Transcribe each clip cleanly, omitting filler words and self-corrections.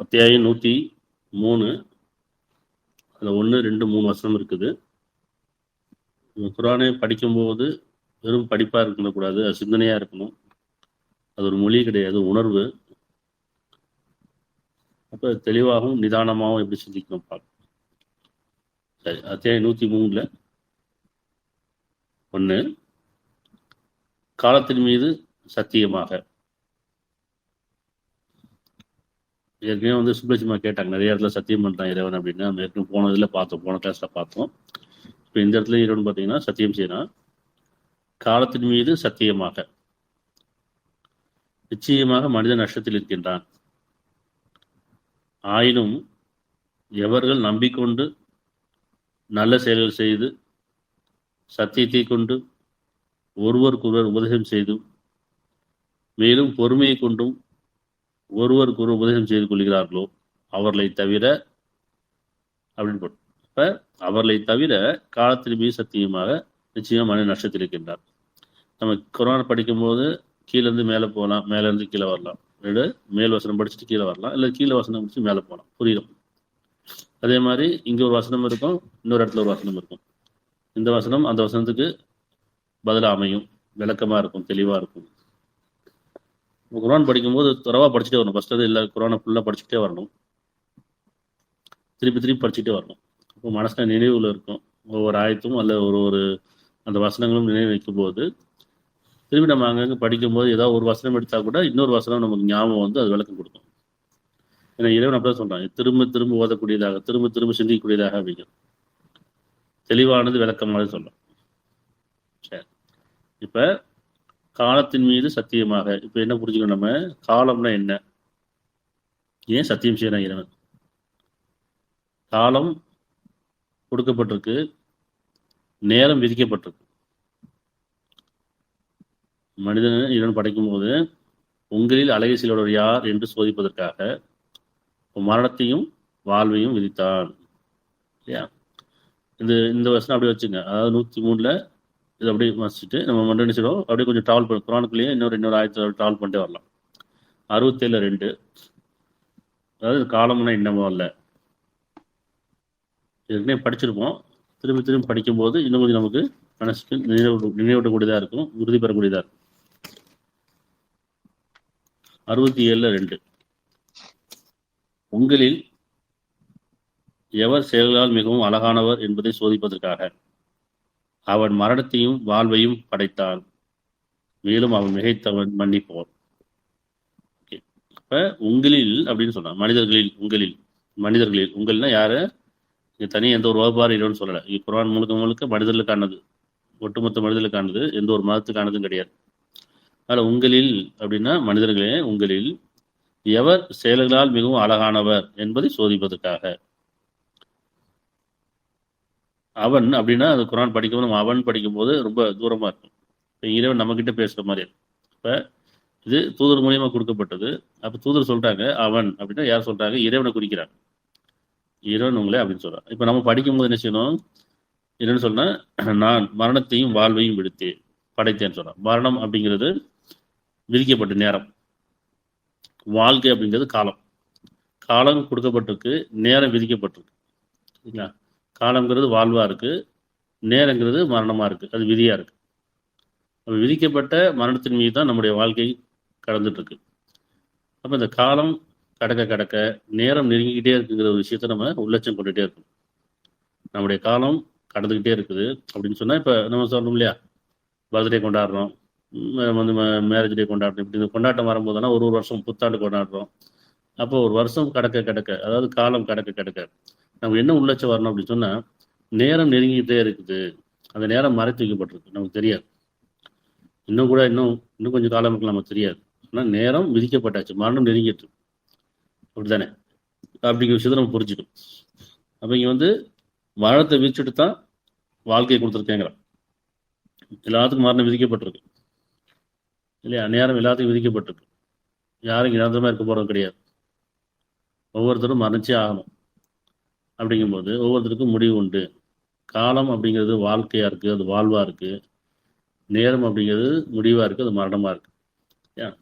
அத்தியாயம் 103. அதில் 1, 2, 3 வசனம் இருக்குது. குர்ஆனை படிக்கும்போது வெறும் படிப்பாக இருக்கக்கூடாது, அது சிந்தனையாக இருக்கணும். அது ஒரு மொழி கிடையாது, உணர்வு. அப்போ தெளிவாகவும் நிதானமாகவும் எப்படி சிந்திக்கணும் பார்க்க. சரி, அத்தியாயம் 103ல் 1, காலத்தின் மீது சத்தியமாக. ஏற்கனவே சுப்லட்சுமா கேட்டாங்க, நிறைய இடத்துல சத்தியம் பண்ணுறான் இறைவன் அப்படின்னு. நம்ம ஏற்கனவே போன கிளாஸில் பார்த்தோம். இப்போ இந்த இடத்துல இறைவன் பார்த்தீங்கன்னா சத்தியம் செய்யறான். காலத்தின் மீது சத்தியமாக, நிச்சயமாக மனிதன் நஷ்டத்தில் இருக்கின்றான். ஆயினும் எவர்கள் நம்பிக்கொண்டு நல்ல செயல்கள் செய்து சத்தியத்தை கொண்டு ஒருவருக்கொருவர் உபதேசம் செய்தும் மேலும் பொறுமையை கொண்டும் ஒருவருக்கு உபதேசம் செய்து கொள்கிறார்களோ அவர்களை தவிர அப்படின்னு போட்டு, இப்ப அவர்களை தவிர காலத்தின் மீது சத்தியமாக நிச்சயமாக மனித நஷ்டத்தில் இருக்கின்றார். நம்ம குர்ஆன் படிக்கும்போது கீழேருந்து மேலே போகலாம், மேலேருந்து கீழே வரலாம், மேல் வசனம் படிச்சுட்டு கீழே வரலாம், இல்லை கீழே வசனம் படிச்சு மேலே போகலாம், புரியும். அதே மாதிரி இங்கே ஒரு வசனம் இருக்கும், இன்னொரு இடத்துல ஒரு வசனம் இருக்கும். இந்த வசனம் அந்த வசனத்துக்கு பதிலாக அமையும், விளக்கமாக இருக்கும், தெளிவாக இருக்கும். குர்ஆன் படிக்கும்போது துறவா படிச்சுட்டே வரணும். ஃபர்ஸ்ட் அது இல்லை, குர்ஆனை ஃபுல்லாக படிச்சுட்டே வரணும், திருப்பி திருப்பி படிச்சுட்டே வரணும். இப்போ மனசில் நினைவுல இருக்கும். ஒவ்வொரு ஆயத்தும் அல்ல ஒரு அந்த வசனங்களும் நினைவு வைக்கும் போது திருப்பி நம்ம அங்கங்கே படிக்கும்போது ஏதாவது ஒரு வசனம் எடுத்தா கூட இன்னொரு வசனம் நமக்கு ஞாபகம் அது விளக்கம் கொடுக்கும். ஏன்னா இறைவன் அப்படிதான் சொல்றாங்க, திரும்ப திரும்ப ஓதக்கூடியதாக, திரும்ப திரும்ப சிந்திக்கக்கூடியதாக அப்படிங்கிற தெளிவானது விளக்கமானது சொல்லலாம். சரி, இப்ப காலத்தின் மீது சத்தியமாக. இப்ப என்ன புரிஞ்சுக்கணும் நம்ம? காலம்னா என்ன, ஏன் சத்தியம் செய்யறான் இறைவன்? காலம் கொடுக்கப்பட்டிருக்கு, நேரம் விதிக்கப்பட்டிருக்கு. மனிதன் இறைவன் படைக்கும் போது உங்களில் அழகிய சிலர் யார் என்று சோதிப்பதற்காக மரணத்தையும் வாழ்வையும் விதித்தான். இல்லையா? இந்த வருஷம் அப்படியே வச்சுங்க. அதாவது 103ல் இது அப்படியே வச்சுட்டு நம்ம மட்டும் என்ன செய்வோம், அப்படியே கொஞ்சம் ட்ராவல் பண்ண குர்ஆனுக்குள்ளேயே இன்னொரு ஆயத்தை ட்ராவல் பண்ணிட்டே வரலாம். 67:2, அதாவது காலம்னா என்னமோ இல்லை, ஏற்கனவே படிச்சிருப்போம். திரும்பி திரும்பி படிக்கும்போது இன்னும் கொஞ்சம் நமக்கு மனசுக்கு நினைவூட்டக்கூடியதாக இருக்கும், உறுதி பெறக்கூடியதாக இருக்கும். 67:2, உங்களில் எவர் செயல்களால் மிகவும் அழகானவர் என்பதை சோதிப்பதற்காக அவன் மரணத்தையும் வாழ்வையும் படைத்தான், மேலும் அவன் மிகைத்தவன் மன்னிப்போன். இப்ப உங்களில் அப்படின்னு சொன்னான், மனிதர்களில் உங்கள்னா யாரு? தனியாக எந்த ஒரு வகுப்பாறு இல்லைன்னு சொல்லலை. குர்ஆன் முழுக்க முழுக்க மனிதர்களுக்கானது, ஒட்டுமொத்த மனிதர்களுக்கானது, எந்த ஒரு மதத்துக்கானதும் கிடையாது. அதில் உங்களில் அப்படின்னா மனிதர்களே, உங்களில் எவர் செயல்களால் மிகவும் அழகானவர் என்பதை சோதிப்பதற்காக. அவன் அப்படின்னா அது குர்ஆன் படிக்கும்போது நம்ம அவன் படிக்கும்போது ரொம்ப தூரமா இருக்கும். இப்போ இறைவன் நம்ம கிட்ட பேசுற மாதிரி இருக்கும். இப்போ இது தூதர் மூலியமா கொடுக்கப்பட்டது. அப்போ தூதர் சொல்றாங்க அவன் அப்படின்னா யார் சொல்றாங்க? இறைவனை குறிக்கிறாங்க. இறைவன் உங்களே அப்படின்னு சொல்றான். இப்போ நம்ம படிக்கும்போது என்ன செய்யணும்? என்னன்னு சொன்னா, நான் மரணத்தையும் வாழ்வையும் படைத்தேன்னு சொல்றான். மரணம் அப்படிங்கிறது விதிக்கப்பட்ட நேரம், வாழ்க்கை அப்படிங்கிறது காலம். காலம் கொடுக்கப்பட்டிருக்கு, நேரம் விதிக்கப்பட்டிருக்கு. சரிங்களா? காலங்கிறது வாழ்வா இருக்கு, நேரங்கிறது மரணமா இருக்கு, அது விதியா இருக்கு. அப்போ விதிக்கப்பட்ட மரணத்தின் மீது தான் நம்முடைய வாழ்க்கை கடந்துட்டு இருக்கு. அப்போ இந்த காலம் கடக்க கடக்க நேரம் நெருங்கிக்கிட்டே இருக்குங்கிற ஒரு விஷயத்த நம்ம உள்ளட்சம் கொண்டுகிட்டே இருக்கணும். நம்முடைய காலம் கடந்துக்கிட்டே இருக்குது அப்படின்னு சொன்னால், இப்போ நம்ம சொல்லணும் இல்லையா, பர்த்டே கொண்டாடுறோம், மேரேஜ் டே கொண்டாடுறோம், இப்படி இந்த கொண்டாட்டம் வரும்போதுனா ஒரு வருஷம் புத்தாண்டு கொண்டாடுறோம். அப்போ ஒரு வருஷம் கடக்க கடக்க, அதாவது காலம் கடக்க கடக்க நமக்கு என்ன உள்ளட்சம் வரணும் அப்படின்னு சொன்னால், நேரம் நெருங்கிக்கிட்டே இருக்குது, அந்த நேரம் மறைத்து வைக்கப்பட்டிருக்கு, நமக்கு தெரியாது. இன்னும் கொஞ்சம் காலம் நமக்கு தெரியாது. ஆனால் நேரம் விதிக்கப்பட்டாச்சு, மரணம் நெருங்கிட்டு, அப்படித்தானே? அப்படிங்கிற விஷயத்தை நம்ம புரிஞ்சுக்கணும். அப்போ இங்கே வந்து மரணத்தை விதிச்சுட்டு தான் வாழ்க்கையை கொடுத்துருக்கேங்கிறான். எல்லாத்துக்கும் மரணம் விதிக்கப்பட்டிருக்கு இல்லையா? நேரம் எல்லாத்துக்கும் விதிக்கப்பட்டிருக்கு. யாரும் நிரந்தரமாக இருக்க போகிறது கிடையாது. ஒவ்வொருத்தரும் மரணிச்சே ஆகணும். அப்படிங்கும்போது ஒவ்வொருத்தருக்கும் முடிவு உண்டு. காலம் அப்படிங்கிறது வாழ்க்கையாக இருக்குது, அது வாழ்வாக இருக்குது. நேரம் அப்படிங்கிறது முடிவாக இருக்குது, அது மரணமாக இருக்குது. ஏன்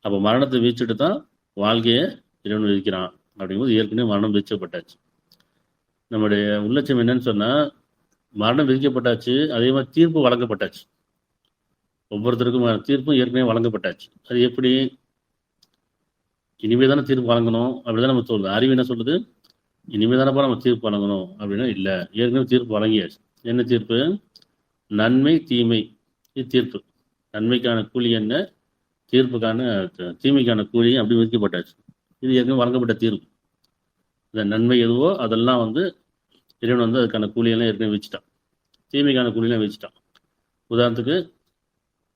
அப்போ மரணத்தை வீழ்ச்சிட்டு தான் வாழ்க்கையை இறைவன் விதிக்கிறான். அப்படிங்கும்போது ஏற்கனவே மரணம் விதிக்கப்பட்டாச்சு. நம்முடைய உள்ளட்சம் என்னன்னு சொன்னால், மரணம் விதிக்கப்பட்டாச்சு, அதே மாதிரி தீர்ப்பு வழங்கப்பட்டாச்சு. ஒவ்வொருத்தருக்கும் தீர்ப்பும் ஏற்கனவே வழங்கப்பட்டாச்சு. அது எப்படி? இனிமே தானே தீர்ப்பு வழங்கணும் அப்படிதான் நம்ம சொல்லுது. அறிவு என்ன சொல்லுது? இனிமே தானப்பா நம்ம தீர்ப்பு வழங்கணும் அப்படின்னா இல்லை, ஏற்கனவே தீர்ப்பு வழங்கியாச்சு. என்ன தீர்ப்பு? நன்மை தீமை, இது தீர்ப்பு. நன்மைக்கான கூலி என்ன, தீர்ப்புக்கான தீமைக்கான கூலி அப்படி விதிக்கப்பட்டாச்சு. இது ஏற்கனவே வழங்கப்பட்ட தீர்ப்பு. இந்த நன்மை எதுவோ அதெல்லாம் வந்து இறைவன் வந்து அதுக்கான கூலியெல்லாம் ஏற்கனவே வச்சுட்டான். தீமைக்கான கூலியெல்லாம் வச்சுட்டான். உதாரணத்துக்கு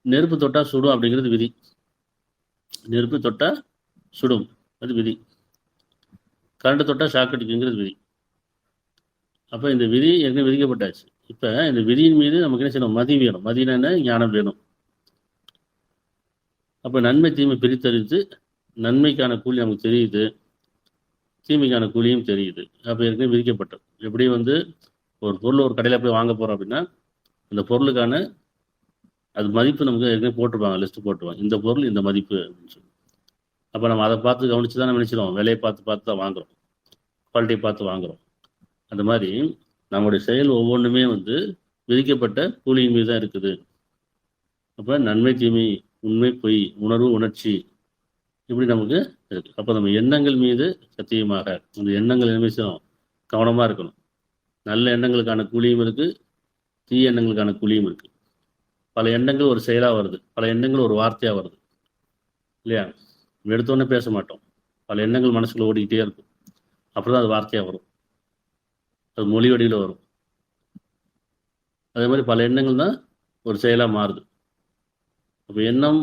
நெருப்பு தொட்டா சுடும் அப்படிங்கிறது விதி. நெருப்பு தொட்டா சுடும், அது விதி. கரண்ட் தொட்டா ஷாக் அடிக்குங்கிறது விதி. அப்போ இந்த விதி ஏற்கனவே விதிக்கப்பட்டாச்சு. இப்போ இந்த விதியின் மீது நமக்கு என்ன செய்யணும்? மதி வேணும். மதினா என்ன? ஞானம் வேணும். அப்போ நன்மை தீமை பிரித்தறிந்து நன்மைக்கான கூலி நமக்கு தெரியுது, தீமைக்கான கூலியும் தெரியுது. அப்போ ஏற்கனவே விதிக்கப்பட்டது. எப்படி வந்து ஒரு பொருள் ஒரு கடையில் போய் வாங்க போகிறோம் அப்படின்னா, அந்த பொருளுக்கான அது மதிப்பு நமக்கு ஏற்கனவே போட்டுருப்பாங்க, லிஸ்ட்டு போட்டுருவாங்க. இந்த பொருள் இந்த மதிப்பு அப்படின்னு சொல்லி. அப்போ நம்ம அதை பார்த்து கவனித்து தான் நம்ம நினச்சிடும், விலையை பார்த்து தான் வாங்குகிறோம், குவாலிட்டியை பார்த்து வாங்குகிறோம். அந்த மாதிரி நம்முடைய செயல் ஒவ்வொன்றுமே வந்து விதிக்கப்பட்ட கூலியின் மீது தான் இருக்குது. அப்போ நன்மை தீமை, உண்மை பொய், உணர்வு உணர்ச்சி, இப்படி நமக்கு இருக்கு. அப்போ நம்ம எண்ணங்கள் மீது சத்தியமாக அந்த எண்ணங்கள் என்ன செய்யணும்? கவனமாக இருக்கணும். நல்ல எண்ணங்களுக்கான கூலியும் இருக்குது, தீய எண்ணங்களுக்கான கூலியும் இருக்குது. பல எண்ணங்கள் ஒரு செயலாக வருது, பல எண்ணங்கள் ஒரு வார்த்தையாக வருது இல்லையா? எடுத்தோன்னே பேச மாட்டோம். பல எண்ணங்கள் மனசுக்குள்ள ஓடிக்கிட்டே இருக்கும். அப்புறம் தான் அது வார்த்தையாக வரும், அது மொழி வடிவில் வரும். அதே மாதிரி பல எண்ணங்கள் தான் ஒரு செயலாக மாறுது. அப்போ எண்ணம்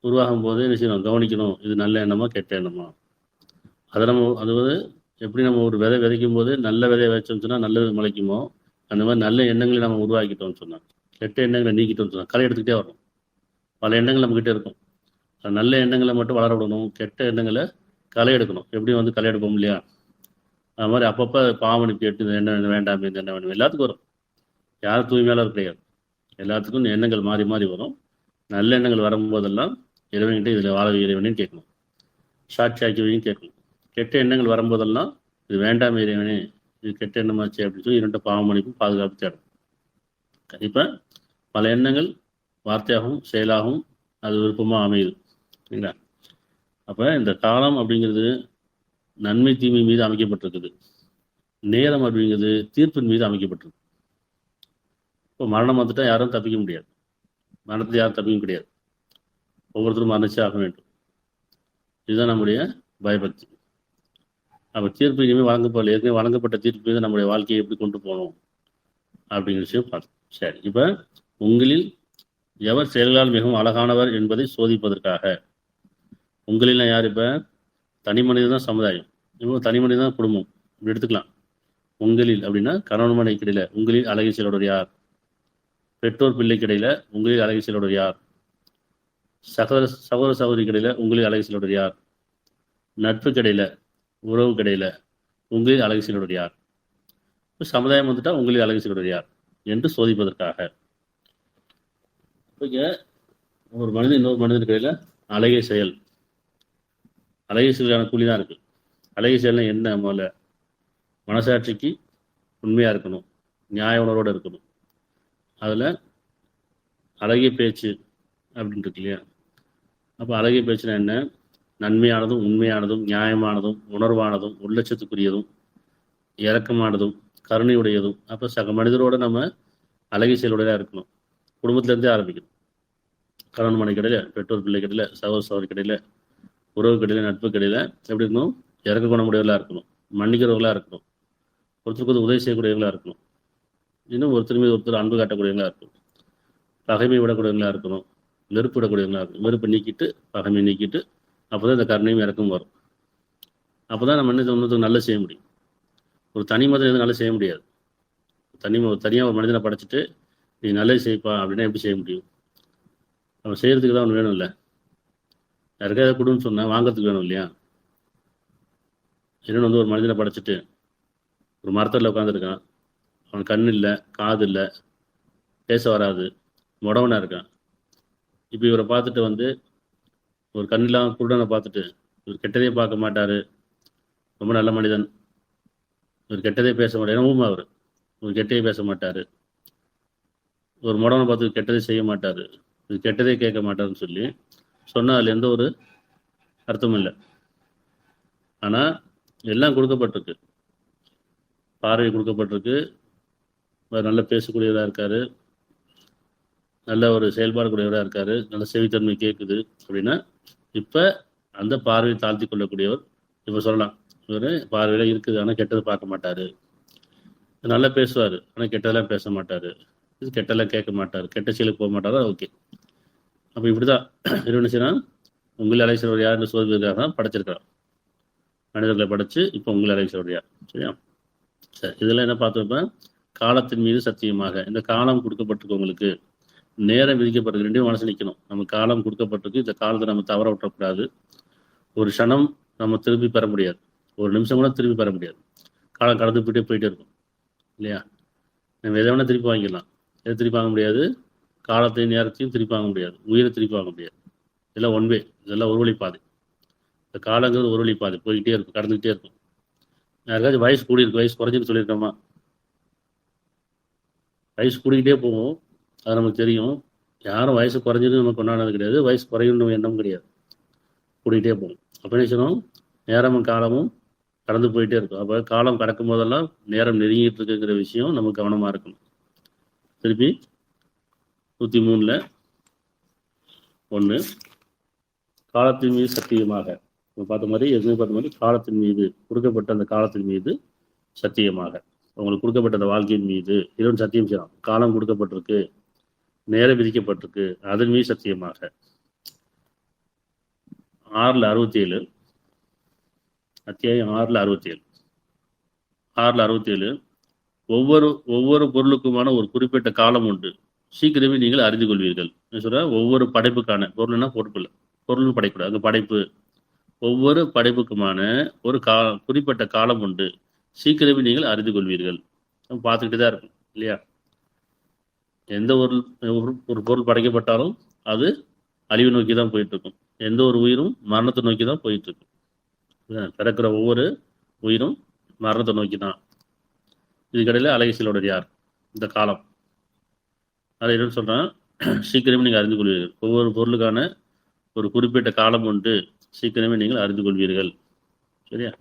உருவாகும் போது என்ன செய்யணும்? கவனிக்கணும், இது நல்ல எண்ணமா கெட்ட எண்ணமா. அதை நம்ம அது வந்து எப்படி நம்ம ஒரு விதை விதைக்கும் போது நல்ல விதையை வச்சோம்னு சொன்னால் நல்லது முளைக்குமோ, அந்த மாதிரி நல்ல எண்ணங்களை நம்ம உருவாக்கிட்டோம்னு சொன்னோம், கெட்ட எண்ணங்களை நீக்கிட்டோம்னு சொன்னால் களை எடுத்துக்கிட்டே வரணும். பல எண்ணங்கள் நம்மக்கிட்ட இருக்கும். நல்ல எண்ணங்களை மட்டும் வளர விடணும், கெட்ட எண்ணங்களை களை எடுக்கணும். எப்படி வந்து களை எடுப்போம் இல்லையா? அது மாதிரி அப்பப்போ பாவனை கேட்டு இந்த எண்ணம் வேண்டாம், இந்த எண்ணம் வேணும், எல்லாத்துக்கும் வரும். யாரும் தூய்மையாளர் கிடையாது. எல்லாத்துக்கும் இந்த எண்ணங்கள் மாறி மாறி வரும். நல்ல எண்ணங்கள் வரும்போதெல்லாம் இறைவன்கிட்ட இதில் வாழ இறைவனையும் கேட்கணும், சாட்சியாக்கியவையும் கேட்கணும். கெட்ட எண்ணங்கள் வரும்போதெல்லாம் இது வேண்டாம் இறைவனே, இது கெட்ட எண்ணமாச்சு அப்படின்னு சொல்லி இரண்டு பாவம் மன்னிப்பும் பாதுகாப்பு தேடும். கண்டிப்பாக பல எண்ணங்கள் வார்த்தையாகவும் செயலாகவும் அது விருப்பமாக அமையுது இல்லைங்களா? அப்போ இந்த காலம் அப்படிங்கிறது நன்மை தீமை மீது அமைக்கப்பட்டிருக்குது. நேரம் அப்படிங்கிறது தீர்ப்பின் மீது அமைக்கப்பட்டிருக்கு. இப்போ மரணம் வந்துட்டா யாரும் தப்பிக்க முடியாது, மரணத்தை யாரும் தப்பிக்க முடியாது. ஒவ்வொருத்தரும் மரணிச்சே ஆக வேண்டும். இதுதான் நம்முடைய பயபக்தி. அப்போ தீர்ப்பு இனிமேல் வழங்கப்படல, ஏற்கனவே வழங்கப்பட்ட தீர்ப்பு மீது நம்முடைய வாழ்க்கையை எப்படி கொண்டு போகணும் அப்படிங்கிற விஷயம் பார்த்தோம். சரி, இப்போ உங்களில் எவர் செயல்களால் மிகவும் அழகானவர் என்பதை சோதிப்பதற்காக. உங்களில் யார்? இப்போ தனி மனிதன் தான் சமுதாயம், இப்போ தனி மனிதன் தான் குடும்பம், இப்படி எடுத்துக்கலாம். உங்களில் அப்படின்னா கணவன் மனைவிக்கு இடையில உங்களில் அழகிய செயலோடு யார்? பெற்றோர் பிள்ளைக்கு இடையில உங்களில் அழகிய செயலோடு யார்? சகோதர சகோதரிக்கு இடையில உங்களில் அழகிய செயலோடு யார்? நட்பு கிடையில, உறவு கிடையில உங்களில் அழகிய செயலோடு யார்? இப்போ சமுதாயம் வந்துட்டா உங்களில் அழகிய செயலோடு யார் என்று சோதிப்பதற்காக. இப்போ ஒரு மனிதன் இன்னொரு மனிதனுக்கு இடையில அழகிய செயல், அழகிய செயலுக்கான கூலி தான் இருக்கு. அழகிய செயல்னா என்ன? முதல்ல மனசாட்சிக்கு உண்மையாக இருக்கணும், நியாய உணர்வோடு இருக்கணும். அதில் அழகிய பேச்சு அப்படின்னு இருக்கு இல்லையா? அப்போ அழகிய பேச்சுனா என்ன? நன்மையானதும் உண்மையானதும் நியாயமானதும் உணர்வானதும் உள்ளட்சத்துக்குரியதும் இரக்கமானதும் கருணையுடையதும். அப்போ சக மனிதரோடு நம்ம அழகிய செயலுடையதாக இருக்கணும். குடும்பத்திலேருந்தே ஆரம்பிக்கணும். கணவன் மனைவி கடையில், பெற்றோர் பிள்ளை கடையில், சகோதர சகோதரி கடையில், உறவு கடையில், நட்பு கடையில் எப்படி இருக்கணும்? இறக்க குணமுடையவர்களாக இருக்கணும், மன்னிக்கிறவர்களாக இருக்கணும், ஒருத்தருக்கு உதவி செய்யக்கூடியவர்களாக இருக்கணும், இன்னும் ஒருத்தர் மீது ஒருத்தர் அன்பு காட்டக்கூடியவர்களாக இருக்கணும், பகைமை விடக்கூடியவர்களாக இருக்கணும், வெறுப்பிடக்கூடியவங்களா இருக்கும். வெறுப்பை நீக்கிட்டு பகைமை நீக்கிட்டு அப்போ தான் இந்த கருணையும் இறக்கம் வரும். அப்போ தான் நம்ம என்ன ஒன்றுத்துக்கு நல்லது செய்ய முடியும். ஒரு தனி மனிதன் எதுவும் நல்லது செய்ய முடியாது. தனியாக ஒரு மனிதனை படைச்சிட்டு நீ நல்லது செய்ப்பா அப்படின்னா எப்படி செய்ய முடியும்? அவன் செய்கிறதுக்கு தான் ஒன்று வேணும் இல்லை. யாருக்காவது கொடுன்னு சொன்னால் வாங்கிறதுக்கு வேணும் இல்லையா? இன்னொன்று வந்து ஒரு மனிதனை படைச்சிட்டு ஒரு மரத்தில் உட்காந்துருக்கான். அவன் கண் இல்லை, காது இல்லை, பேச வராது, முடவனாக இருக்கான். இப்போ இவரை பார்த்துட்டு வந்து ஒரு கண்ணில்லாம் குருடனை பார்த்துட்டு இவர் கெட்டதே பார்க்க மாட்டார், ரொம்ப நல்ல மனிதன், இவர் கெட்டதே பேச மாட்டார், என்னவும் அவர் இவர் கெட்டதே பேச மாட்டார், ஒரு முடவனை பார்த்து கெட்டதே செய்ய மாட்டார், இது கெட்டதே கேட்க மாட்டாருன்னு சொல்லி சொன்னால் அதில் எந்த ஒரு அர்த்தமும் இல்லை. ஆனால் எல்லாம் கொடுக்கப்பட்டிருக்கு. பார்வை கொடுக்கப்பட்டிருக்கு, நல்ல பேசக்கூடியவராக இருக்கார், நல்ல ஒரு செயல்பாடு கூடியவராக இருக்கார், நல்ல செவித்தன்மை கேட்குது அப்படின்னா இப்போ அந்த பார்வையை தாழ்த்தி கொள்ளக்கூடியவர் இப்போ சொல்லலாம். இவர் பார்வையில் இருக்குது ஆனால் கெட்டதை பார்க்க மாட்டார், நல்லா பேசுவார் ஆனால் கெட்டதெல்லாம் பேச மாட்டார், இது கெட்டதெல்லாம் கேட்க மாட்டார், கெட்ட செயலுக்கு போக மாட்டாரா? ஓகே. அப்போ இப்படி தான் என்ன செய்யலாம், உங்களை அழைச்சவர் யாருன்னு சோதனைக்காக தான் படைச்சிருக்கிறான். மனிதர்களை படைச்சு இப்போ உங்களை அழைச்சவர் யார்? சரியா? சரி, இதெல்லாம் என்ன பார்த்துருப்பேன். காலத்தின் மீது சத்தியமாக, இந்த காலம் கொடுக்கப்பட்டிருக்கு, உங்களுக்கு நேரம் விதிக்கப்பட்டிருக்கு. ரெண்டையும் மனசு நிற்கணும். நம்ம காலம் கொடுக்கப்பட்டிருக்கு, இந்த காலத்தை நம்ம தவற விட்டக்கூடாது. ஒரு க்ஷணம் நம்ம திரும்பி பெற முடியாது, ஒரு நிமிஷம் கூட திரும்பி பெற முடியாது. காலம் கடந்து போயிட்டே இருக்கும் இல்லையா? நம்ம எதை வேணால் திருப்பி வாங்கிடலாம், எதை திருப்பி வாங்க முடியாது? காலத்தையும் நேரத்தையும் திருப்பி வாங்க முடியாது, உயிரை திருப்பி வாங்க முடியாது. இதெல்லாம் ஒன்வே, இதெல்லாம் ஒரு வழி பாதை. இந்த காலங்கிறது ஒரு வழி பாதை, போய்கிட்டே இருக்கும், கடந்துக்கிட்டே இருக்கும். யாருக்காச்சும் வயசு கூடி இருக்கு, வயசு குறைஞ்சின்னு சொல்லியிருக்கோமா? வயசு கூடிக்கிட்டே போகும், அது நமக்கு தெரியும். யாரும் வயசு குறைஞ்சிருந்து நம்ம கொண்டாடுறது கிடையாது, வயசு குறையணும் எண்ணம் கிடையாது, கூடிக்கிட்டே போகும். அப்போ என்ன செய்யணும், நேரமும் காலமும் கடந்து போயிட்டே இருக்கும். அப்போ காலம் கடக்கும் போதெல்லாம் நேரம் நெருங்கிட்டு இருக்குங்கிற விஷயம் நம்ம கவனமாக இருக்கணும். திருப்பி 103ல் 1 காலத்தின் மீது சத்தியமாக பார்த்த மாதிரி எதுவுமே பார்த்த மாதிரி காலத்தின் மீது கொடுக்கப்பட்ட அந்த காலத்தின் மீது சத்தியமாக, உங்களுக்கு கொடுக்கப்பட்ட அந்த வாழ்க்கையின் மீது இதுவும் சத்தியம் செய்யலாம். காலம் கொடுக்கப்பட்டிருக்கு, நேரம் விதிக்கப்பட்டிருக்கு, அதன் மீது சத்தியமாக. 6:67 அத்தியாயம் 6:67 ஒவ்வொரு பொருளுக்குமான ஒரு குறிப்பிட்ட காலம் உண்டு, சீக்கிரமே நீங்கள் அறிந்து கொள்வீர்கள். சொல்ற ஒவ்வொரு படைப்புக்கான பொருள்னா பொருட்கள், பொருள்னு படைக்கூடாது, அங்கே படைப்பு. ஒவ்வொரு படைப்புக்குமான ஒரு குறிப்பிட்ட காலம் உண்டு, சீக்கிரமே நீங்கள் அறிந்து கொள்வீர்கள். பார்த்துக்கிட்டு தான் இருக்கும் இல்லையா? எந்த ஒரு பொருள் படைக்கப்பட்டாலும் அது அழிவு நோக்கி தான் போயிட்டு இருக்கும். எந்த ஒரு உயிரும் மரணத்தை நோக்கி தான் போயிட்டு இருக்கும். பிறக்கிற ஒவ்வொரு உயிரும் மரணத்தை நோக்கி தான். இதுக்கடையில் அழகிசலோட யார் இந்த காலம், அதை என்னன்னு சொல்றான், சீக்கிரமே நீங்கள் அறிந்து கொள்வீர்கள். ஒவ்வொரு பொருளுக்கான ஒரு குறிப்பிட்ட காலம் உண்டு, சீக்கிரமே நீங்கள் அறிந்து கொள்வீர்கள். சரியா?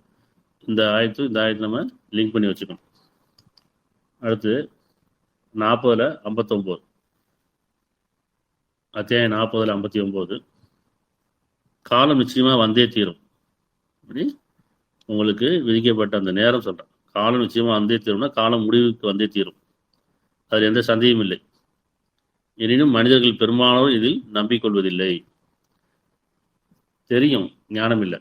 இந்த ஆயத்து நம்ம லிங்க் பண்ணி வச்சுக்கணும். அடுத்து 40:59 அத்தியாயம் 40:59 காலம் நிச்சயமா வந்தே தீரும். அப்படி உங்களுக்கு விதிக்கப்பட்ட அந்த நேரம் சொல்றேன், காலம் நிச்சயமா வந்தே தீரும்னா காலம் முடிவுக்கு வந்தே தீரும், அதில் எந்த சந்தேகமும் இல்லை. எனினும் மனிதர்கள் பெரும்பாலும் இதில் நம்பிக்கொள்வதில்லை. தெரியும், ஞானம் இல்லை.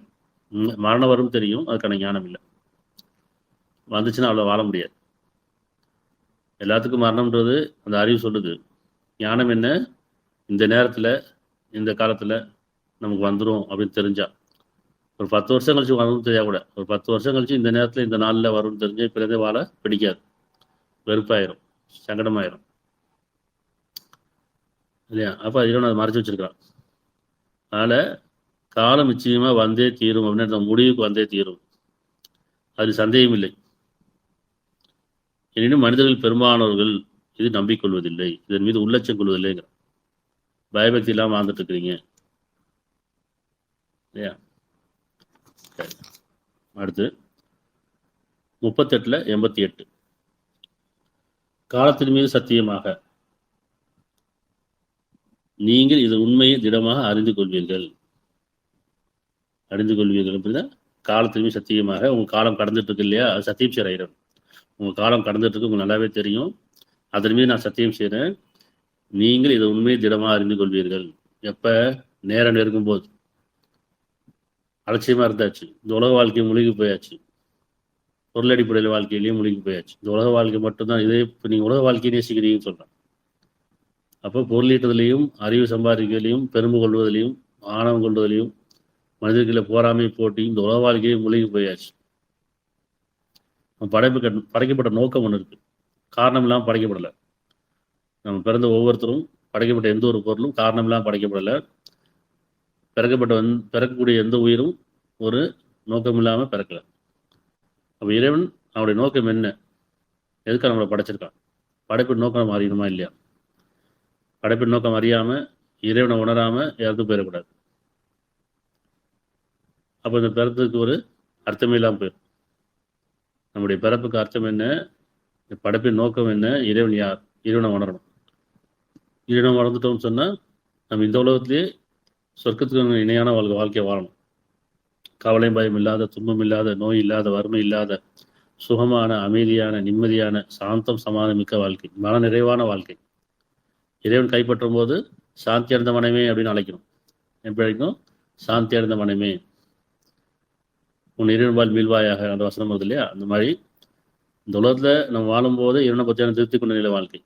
மரணம் வரும் தெரியும், அதுக்கான ஞானம் இல்லை. வந்துச்சுன்னா அவ்வளோ வாழ முடியாது. எல்லாத்துக்கும் மரணம்ன்றது அந்த அறிவு சொல்லுது. ஞானம் என்ன, இந்த நேரத்தில் இந்த காலத்தில் நமக்கு வந்துடும் அப்படின்னு தெரிஞ்சா, ஒரு 10 வருஷம் கழிச்சு வரணும்னு தெரியா கூட, ஒரு 10 வருஷம் கழிச்சு இந்த நேரத்தில் இந்த நாளில் வரும்னு தெரிஞ்சு பிறந்தே வாழ பிடிக்காது, வெறுப்பாயிரும், சங்கடமாயிரும் இல்லையா? அப்போ அதில் அதை மறைச்சு வச்சிருக்கான். அதனால் காலம் நிச்சயமாக வந்தே தீரும் அப்படின்னு முடிவுக்கு வந்தே தீரும், அது சந்தேகம் இல்லை. எனினும் மனிதர்கள் பெரும்பாலானவர்கள் இது நம்பிக்கொள்வதில்லை, இதன் மீது உள்ளச்சம் கொள்வதில்லைங்கிற பயபக்தி இல்லாமல் வாழ்ந்துட்டு இருக்கிறீங்க இல்லையா? அடுத்து 38:88 காலத்தின் மீது சத்தியமாக நீங்கள் இது உண்மையை திடமாக அறிந்து கொள்வீர்கள். அப்படின்னா காலத்தின் மீது சத்தியமாக, உங்க காலம் கடந்துட்டு இருக்கு இல்லையா, அது சத்தியம் செய்கிறேன். உங்க காலம் கடந்துட்டு இருக்கு, உங்களுக்கு நல்லாவே தெரியும், அதன் மீது நான் சத்தியம் செய்கிறேன், நீங்கள் இதை உண்மையை திடமாக அறிந்து கொள்வீர்கள். எப்போ? நேரம் நெருங்கும்போது. அலட்சியமாக இருந்தாச்சு. இந்த உலக வாழ்க்கையை மூழ்கி போயாச்சு. பொருள் அடிப்படையில் வாழ்க்கையிலையும் மூழ்கி போயாச்சு. இந்த உலக வாழ்க்கை மட்டும்தான். இதே இப்போ நீங்கள் உலக வாழ்க்கையை நேசிக்கிறீங்கன்னு சொல்கிறேன். அப்போ பொருளீட்டுதலையும், அறிவு சம்பாதிக்கிறதுலையும், பெருமை கொள்வதிலையும், ஆணவம் கொள்வதிலையும், மனிதர்களை போராமை போட்டி இந்த உலக வாழ்க்கையை மூழ்கி போயாச்சு. படைக்கப்பட்ட நோக்கம் ஒன்று இருக்குது. காரணம் இல்லாமல் படைக்கப்படலை. நம்ம பிறந்த ஒவ்வொருத்தரும் படைக்கப்பட்ட எந்த ஒரு பொருளும் காரணம் இல்லாமல் படைக்கப்படலை. பிறக்கக்கூடிய எந்த உயிரும் ஒரு நோக்கம் இல்லாமல் பிறக்கலை. அப்போ இறைவன் அவனுடைய நோக்கம் என்ன? எதுக்காக நம்மளை படைச்சிருக்கான்? படைப்பின் நோக்கம் அறியணுமா இல்லையா? படைப்பின் நோக்கம் அறியாமல் இறைவனை உணராமல் இறந்து போயிடக்கூடாது. அப்போ இந்த பிறப்புக்கு ஒரு அர்த்தமே இல்லாமல் போயிடும். நம்முடைய பிறப்புக்கு அர்த்தம் என்ன? படைப்பின் நோக்கம் என்ன? இறைவன் யார்? இறைவனை உணரணும். இறைவனை உணர்ந்துட்டோம்னு சொன்னால் நம்ம இந்த உலகத்திலேயே சொர்க்கத்துக்கு இணையான வாழ்க்கையை வாழணும். கவலை பயம் இல்லாத, துன்பம் இல்லாத, நோய் இல்லாத, வறுமை இல்லாத, சுகமான, அமைதியான, நிம்மதியான, சாந்தம் சமாதானம் மிக்க வாழ்க்கை, மன நிறைவான வாழ்க்கை. இறைவன் கைப்பற்றும் போது சாந்தி அடைந்த மனமே அப்படின்னு அழைக்கணும். எப்படி அழைக்கணும்? சாந்தி அடைந்த மனமே, உன் இறைவன்பால் மீள்வாயாக அந்த வசனம் வருது இல்லையா? அந்த மாதிரி இந்த உலகத்தில் நம்ம வாழும்போது இறைவனை பற்றியான திருப்தி கொண்ட நிலை வாழ்க்கை.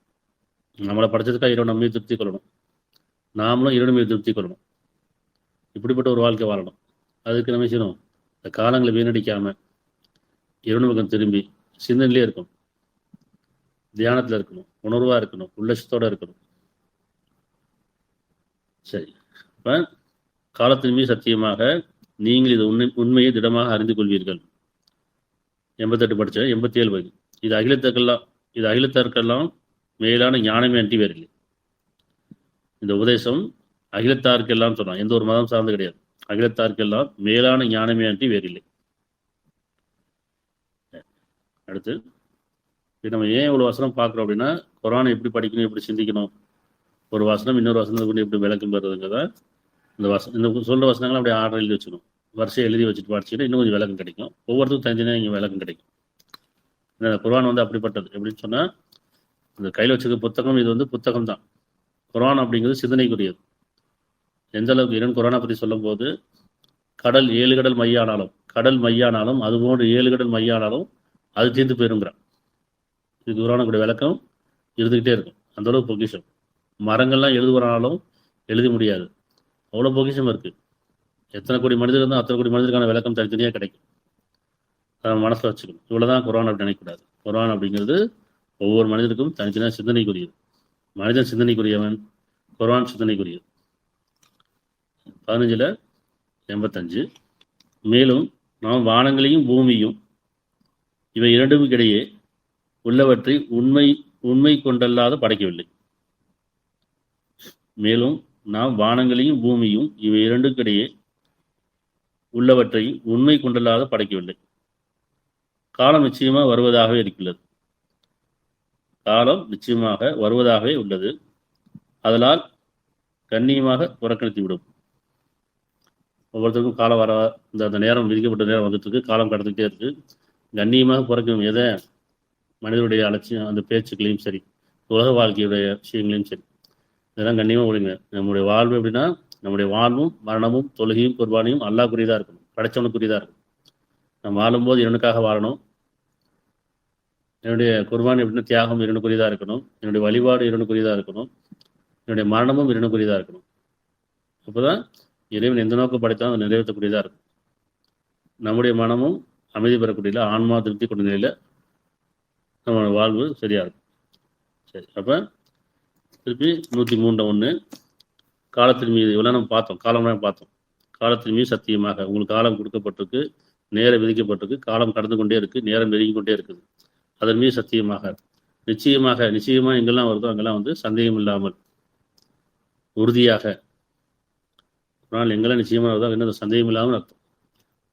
நம்மளை படைச்சதுக்காக இறைவன் நம்மையும் திருப்தி கொள்ளணும், நாமளும் இறைவன் மீது திருப்தி கொள்ளணும். இப்படிப்பட்ட ஒரு வாழ்க்கை வாழணும். அதுக்கு நம்ம செய்யணும், இந்த காலங்களை வீணடிக்காமல் இறைவன் பக்கம் திரும்பி சிந்தனையிலே இருக்கணும், தியானத்தில் இருக்கணும், உணர்வாக இருக்கணும், உள்ளட்சத்தோடு இருக்கணும். சரி, இப்போ காலத்தின் மீது சத்தியமாக நீங்கள் இது உண்மையை திடமாக அறிந்து கொள்வீர்கள். 88 படித்தேன். 87 வயது. இது அகிலத்தாருக்கெல்லாம் மேலான ஞானமே அன்றி வேறில்லை. இந்த உபதேசம் அகிலத்தாருக்கெல்லாம் சொன்னான், எந்த ஒரு மதம் சார்ந்து கிடையாது. அகிலத்தாருக்கெல்லாம் மேலான ஞானமே அன்றி வேறில்லை. அடுத்து நம்ம ஏன் இவ்வளோ வசனம் பார்க்குறோம் அப்படின்னா, குரானை எப்படி படிக்கணும், எப்படி சிந்திக்கணும், ஒரு வசனம் இன்னொரு வசனத்துக்கு எப்படி விளக்கம் பெறுறதுங்கிறத இந்த சொல்கிற வசனங்களை அப்படியே ஆர்டர் எழுதி வச்சுக்கணும். வரிசையை எழுதி வச்சுட்டு படிச்சுட்டு இன்னும் கொஞ்சம் விளக்கம் கிடைக்கும். ஒவ்வொருத்தருக்கும் தனித்தனியாக இங்கே விளக்கம் கிடைக்கும். இந்த குரான் அப்படிப்பட்டது. எப்படின்னு சொன்னால், இந்த கையில் வச்சுக்க புத்தகம் இது புத்தகம் தான். குரான் அப்படிங்கிறது சிந்தனைக்குரியது. எந்த அளவுக்கு இறைவன் குரானை பற்றி சொல்லும் போது, 7 கடல் மையானாலும் அதுபோன்று 7 கடல் மையானாலும் அது தீர்ந்து போயிருங்கிறான். இது குரானுடைய விளக்கம் இருந்துக்கிட்டே இருக்கும். அந்த அளவுக்கு பொக்கிஷம். மரங்கள்லாம் எழுதுவரானாலும் எழுத முடியாது, அவ்வளோ பொக்கிஷம் இருக்குது. எத்தனை கோடி மனிதர் இருந்தால் அத்தனை கோடி மனிதருக்கான விளக்கம் தனித்தனியாக கிடைக்கும். அதை மனசில் வச்சுக்கணும். இவ்வளோதான் குரான் அப்படி நினைக்கக்கூடாது. குரான் அப்படிங்கிறது ஒவ்வொரு மனிதருக்கும் தனித்தனியாக சிந்தனைக்குரியது. மனிதன் சிந்தனைக்குரியவன், குரான் சிந்தனைக்குரியது. 15:85. மேலும் நாம் வானங்களையும் பூமியும் இவை இரண்டுக்கும் இடையே உள்ளவற்றை உண்மை கொண்டல்லாத படைக்கவில்லை. மேலும் நாம் வானங்களையும் பூமியும் இவை இரண்டுக்கிடையே உள்ளவற்றை உண்மை கொண்டல்லாத படைக்கவில்லை. காலம் நிச்சயமாக வருவதாகவே இருக்கிறது. காலம் நிச்சயமாக வருவதாகவே உள்ளது. அதனால் கண்ணியமாக புறக்கணித்து விடும். ஒவ்வொருத்தருக்கும் காலம் வர அந்த நேரம் விதிக்கப்பட்ட நேரம் வந்துட்டு இருக்கு, காலம் கடந்துகிட்டே இருக்கு. கண்ணியமாக புறக்கணும். எதை? மனிதனுடைய அலட்சியம், அந்த பேச்சுக்களையும் சரி, உலக வாழ்க்கையுடைய விஷயங்களையும் சரி, இதெல்லாம் கண்ணியமாக ஒழுங்க. நம்முடைய வாழ்வு எப்படின்னா, நம்முடைய வாழ்வும் மரணமும் தொழுகையும் குர்பானியும் அல்லாஹ்வுக்குரியதாக இருக்கணும், படைச்சவனுக்குரியதாக இருக்கணும். நம்ம வாழும்போது இறைவனுக்காக வாழணும். என்னுடைய குர்பானி எப்படின்னா தியாகம் இறைவனுக்குரியதாக இருக்கணும். என்னுடைய வழிபாடு இறைவனுக்குரியதாக இருக்கணும். என்னுடைய மரணமும் இறைவனுக்குரியதாக இருக்கணும். அப்போதான் இறைவன் எந்த நோக்கம் படைத்தாலும் அதை நிறைவேற்றக்கூடியதாக இருக்கும். நம்முடைய மனமும் அமைதி பெறக்கூடிய ஆன்மா திருப்தி கொண்ட நிலையில் நம்மளோட வாழ்வு சரியாக இருக்கும். சரி, அப்போ திருப்பி 103:1 காலத்தின் மீது இவ்வளோ நம்ம பார்த்தோம். காலம்லாம் பார்த்தோம். காலத்தின் மீது சத்தியமாக உங்களுக்கு காலம் கொடுக்கப்பட்டிருக்கு, நேரம் விதிக்கப்பட்டிருக்கு, காலம் கடந்து கொண்டே இருக்குது, நேரம் நெருங்கி கொண்டே இருக்குது. அதன் மீது சத்தியமாக நிச்சயமாக எங்கெல்லாம் வருதோ அங்கெல்லாம் சந்தேகம் இல்லாமல் உறுதியாக, ஆனால் எங்கெல்லாம் நிச்சயமாக வருதோ என்ன சந்தேகம் இல்லாமல் அர்த்தம்.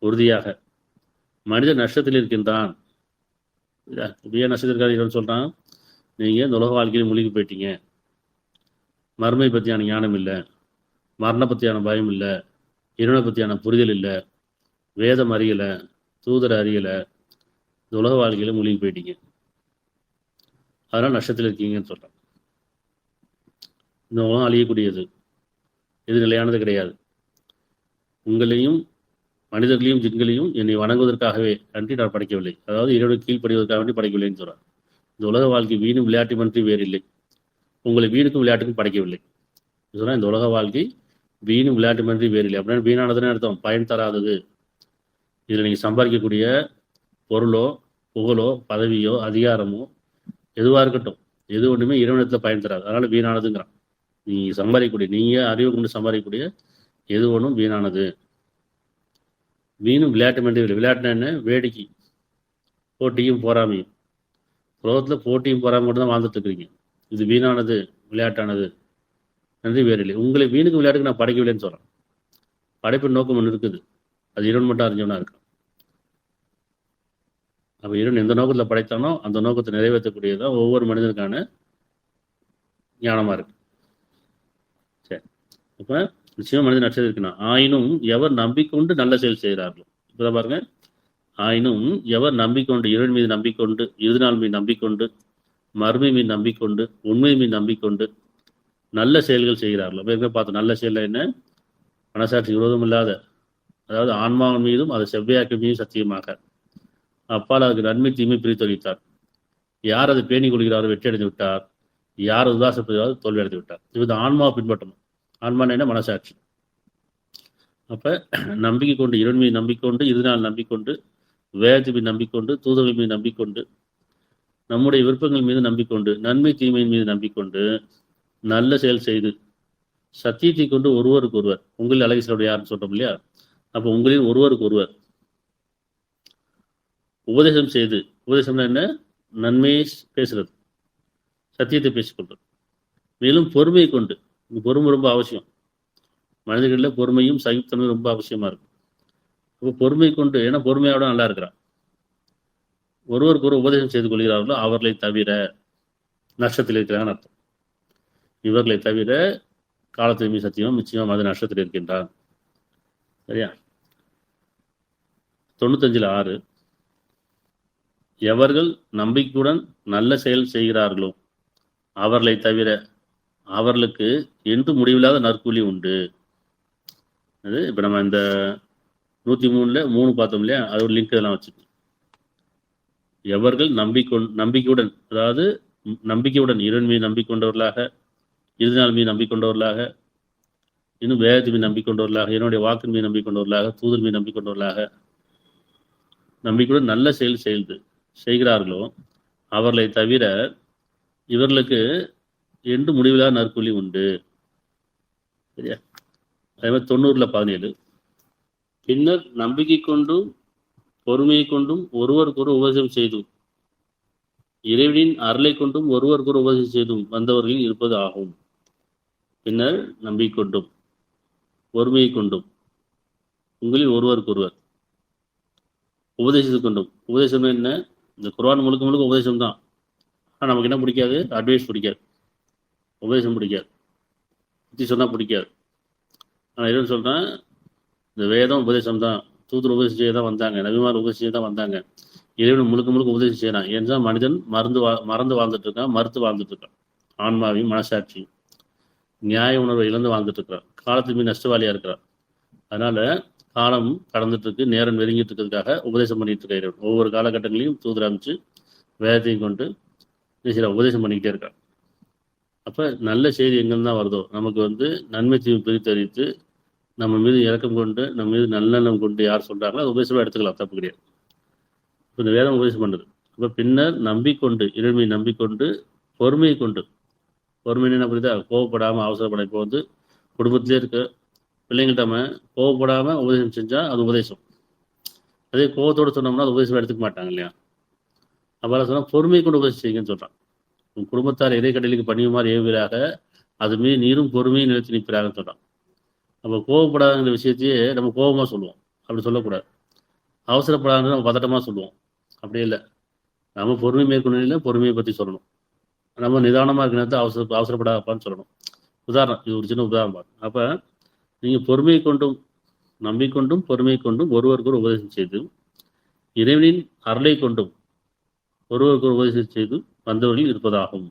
உறுதியாக மனிதன் நஷ்டத்தில் இருக்கின்றான். ஏன் நஷ்டத்தில் இருக்காது சொல்கிறான்? நீங்கள் இந்த உலக வாழ்க்கையில் மூழ்கி போயிட்டீங்க. மர்மை பற்றியான ஞானம் இல்லை, மரண பற்றியான பயம் இல்லை, இறைவனை பற்றியான புரிதல் இல்லை, வேதம் அறியலை, தூதரை அறியலை, இந்த உலக வாழ்க்கையில் மூழ்கி போயிட்டீங்க, அதனால் நஷ்டத்தில் இருக்கீங்கன்னு சொல்கிறான். இந்த உலகம் அழியக்கூடியது. இது நிலையானது கிடையாது. உங்களையும் மனிதர்களையும் ஜின்களையும் என்னை வணங்குவதற்காகவே அன்றி நான் படைக்கவில்லை. அதாவது இறைவனுக்கு கீழ்ப்படிவதற்காக வேண்டி படைக்கவில்லைன்னு சொல்றார். இந்த உலக வாழ்க்கை வீணும் விளையாட்டுமன்றி வேறில்லை. உங்களை வீணுக்கும் விளையாட்டுக்கும் படைக்கவில்லை சொன்னால் இந்த உலக வாழ்க்கை வீணும் விளையாட்டுமன்றி வேறில்லை. அப்படின்னா வீணானதுன்னு அர்த்தம் பயன் தராதது. இதில் நீங்கள் சம்பாதிக்கக்கூடிய பொருளோ புகழோ பதவியோ அதிகாரமோ எதுவாக இருக்கட்டும், எது ஒன்றுமே இறைவனத்தில் பயன் தராது. அதனால் வீணானதுங்கிறான். நீங்கள் சம்பாதிக்கக்கூடிய, நீங்கள் அறிவு கொண்டு சம்பாதிக்கக்கூடிய எது ஒன்றும் வீணானது. வீணும் விளையாட்டுமன்றி வேலை. விளையாட்டுனா என்ன? வேடிக்கை, போட்டியும் பொறாமையும். உலகத்தில் போட்டியும் பொறாமை மட்டும் தான் வாழ்ந்துட்டு இருக்கிறீங்க. இது வீணானது, விளையாட்டானது நன்றி வேறில்லை. உங்களை வீணுக்கு விளையாட்டுக்கு நான் படைக்கவில்லைன்னு சொல்கிறேன். படைப்பின் நோக்கம் ஒன்று இருக்குது. அது இறைவன் மட்டும் அறிஞ்சவனா இருக்கான். அப்போ இறைவன் எந்த நோக்கத்தில் படைத்தானோ அந்த நோக்கத்தை நிறைவேற்றக்கூடியதான் ஒவ்வொரு மனிதனுக்கான ஞானமாக இருக்கு. சரி, இப்போ நிச்சயமா மனிதன் நட்சத்திரம் இருக்குன்னா, ஆயினும் எவர் நம்பிக்கொண்டு நல்ல செயல் செய்கிறார்களோ, இப்போ பாருங்க, ஆயினும் எவர் நம்பிக்கொண்டு இறைவன் மீது நம்பிக்கொண்டு இறுதி நாள் மீது நம்பிக்கொண்டு மறுமை மீது நம்பிக்கொண்டு உண்மை மீது நம்பிக்கொண்டு நல்ல செயல்கள் செய்கிறார்களோ. இப்போ பார்த்தோம், நல்ல செயல் என்ன? மனசாட்சி விரோதம் இல்லாத, அதாவது ஆன்மாவின் மீதும் அது செவ்வையாக்க மீதும் சத்தியமாக அப்பால் அதுக்கு நன்மை தீமை பிரித்து வைத்தார். யார் அதை பேணி கொள்கிறாரோ வெற்றி அடைந்து விட்டார், யார் உதாசப்படுகிறாரோ தோல்வி அடைந்து விட்டார். இது ஆன்மாவை பின்பற்றணும். ஆன்மான என்ன? மனசாட்சி. அப்போ நம்பிக்கை கொண்டு இறைவன் மீது நம்பிக்கொண்டு இறுதி நாள் நம்பிக்கொண்டு வேதத்தை மீது நம்பிக்கொண்டு தூதர்கள் மீது நம்பிக்கொண்டு நம்முடைய விருப்பங்கள் மீது நம்பிக்கொண்டு நன்மை தீமையின் மீது நம்பிக்கொண்டு நல்ல செயல் செய்து சத்தியத்தை கொண்டு ஒருவருக்கு ஒருவர், உங்களில் அழகி செல்வடைய யாருன்னு சொல்றோம் இல்லையா? அப்போ உங்களில் ஒருவருக்கு ஒருவர் உபதேசம் செய்து, உபதேசம்னா என்ன? நன்மையை பேசுறது, சத்தியத்தை பேசிக்கொள்றது. மேலும் பொறுமையை கொண்டு, பொறுமை ரொம்ப அவசியம். மனிதர்களில் பொறுமையும் சகிப்புத்தன்மையும் ரொம்ப அவசியமா இருக்கும். அப்போ பொறுமை கொண்டு, ஏன்னா பொறுமையோட நல்லா இருக்கிறான். ஒருவருக்கு ஒரு உபதேசம் செய்து கொள்கிறார்களோ அவர்களை தவிர, நஷ்டத்தில் இருக்கிறாங்கன்னு அர்த்தம். இவர்களை தவிர காலத்தின் சத்தியம் நிச்சயமா அது நஷ்டத்தில் இருக்கின்றான். சரியா? 95:6 எவர்கள் நம்பிக்கையுடன் நல்ல செயல் செய்கிறார்களோ அவர்களை தவிர அவர்களுக்கு என்று முடிவில்லாத நற்கூலி உண்டு. அது இப்போ நம்ம இந்த 103ல் 3 பார்த்தோம் இல்லையா? அது ஒரு லிங்க் இதெல்லாம் வச்சுக்கணும். எவர்கள் நம்பிக்கையுடன், அதாவது நம்பிக்கையுடன் இறைவன் மீது நம்பிக்கொண்டவர்களாக, இறுதி நாள் மீது நம்பிக்கொண்டவர்களாக, இன்னும் வேதத்தின் மீது நம்பிக்கொண்டவர்களாக, என்னுடைய வாக்கின் மீது நம்பிக்கொண்டவர்களாக, தூதர் மீது நம்பிக்கொண்டவர்களாக நம்பிக்கையுடன் நல்ல செயல் செய்கிறார்களோ அவர்களை தவிர இவர்களுக்கு என்று முடிவில்லாத நற்கூலி உண்டு. சரியா? அதே மாதிரி 90:17 பின்னர் நம்பிக்கை கொண்டும் பொறுமையை கொண்டும் ஒருவருக்கொரு உபதேசம் செய்தும் இறைவனின் அருளை கொண்டும் ஒருவருக்கொரு உபதேசம் செய்தும் வந்தவர்களில் இருப்பது ஆகும். பின்னர் நம்பிக்கை கொண்டும் பொறுமையை கொண்டும் உங்களில் ஒருவருக்கொருவர் உபதேசித்து கொண்டும். உபதேசம் என்ன? இந்த குர்ஆன் முழுக்க முழுக்க உபதேசம் தான். ஆனால் நமக்கு என்ன பிடிக்காது? அட்வைஸ் பிடிக்காது, உபதேசம் பிடிக்காது, பற்றி சொன்னால் பிடிக்காது. ஆனால் எதுவும் சொல்கிறேன், இந்த வேதம் உபதேசம் தான், தூதர் உபதேசம் செய்ய தான் வந்தாங்க, நபிமார் உபதேசம் செய்ய தான் வந்தாங்க. இறைவன் முழுக்க முழுக்க உபதேசம் செய்யறான். ஏன்னா மனிதன் மறந்து வாழ்ந்துட்டு இருக்கான், மறுத்து வாழ்ந்துட்டு இருக்கான். ஆன்மாவையும் மனசாட்சியும் நியாய உணர்வை இழந்து வாழ்ந்துட்டு இருக்கிறான். காலத்துக்கு மீது நஷ்டவாளியா இருக்கிறான். அதனால காலம் கடந்துட்டு இருக்கு, நேரம் நெருங்கிட்டு இருக்கிறதுக்காக உபதேசம் பண்ணிட்டு இருக்க இறைவன். ஒவ்வொரு காலகட்டங்களையும் தூதர் அமைச்சு வேதத்தையும் கொண்டு சில உபதேசம் பண்ணிக்கிட்டே இருக்கான். அப்போ நல்ல செய்தி எங்கேருந்து தான் வருதோ, நமக்கு நன்மை தீமை பிரித்தறிவித்து நம்ம மீது இறக்கம் கொண்டு நம்ம மீது நல்லெண்ணம் கொண்டு யார் சொல்றாங்களோ அது உபதேசமாக எடுத்துக்கலாம், தப்பு கிடையாது. இப்போ இந்த வேதம் உபதேசம் பண்ணுது. அப்போ பின்னர் நம்பிக்கொண்டு இறைமையை நம்பிக்கொண்டு பொறுமையை கொண்டு, பொறுமை என்ன புரியுதா? கோவப்படாமல் அவசரப்பட. இப்போ குடும்பத்திலே இருக்க பிள்ளைங்கள்ட்ட நம்ம கோவப்படாமல் உபதேசம் செஞ்சால் அது உபதேசம். அதே கோவத்தோடு சொன்னோம்னா அது உபதேசம் எடுத்துக்க மாட்டாங்க இல்லையா? அப்போ சொன்னால் பொறுமையை கொண்டு உபதேசம் செய்யுங்கன்னு சொல்கிறான். உன் குடும்பத்தார் இறைக்கடலுக்கு பணியுமாறு ஏவுவீராக, அது மீது நீரும் பொறுமையும் நிறுத்தி நிற்கிறாங்கன்னு சொல்கிறான். நம்ம கோவப்படாத விஷயத்தையே நம்ம கோபமாக சொல்லுவோம், அப்படி சொல்லக்கூடாது. அவசரப்படாதுன்னு நம்ம பதட்டமாக சொல்லுவோம், அப்படி இல்லை. நம்ம பொறுமை மேற்கொள்ள பொறுமையை பற்றி சொல்லணும். நம்ம நிதானமாக இருக்க நேரத்தை அவசரப்படாதப்பான்னு சொல்லணும். உதாரணம், இது ஒரு சின்ன உதாரணம். அப்போ நீங்கள் பொறுமையை கொண்டும் நம்பிக்கொண்டும் பொறுமையை கொண்டும் ஒருவருக்கு ஒரு உபதேசம் செய்து இறைவனின் அருளை கொண்டும் ஒருவருக்கு ஒரு உபதேசம் செய்து வந்தவர்கள் இருப்பதாகும்.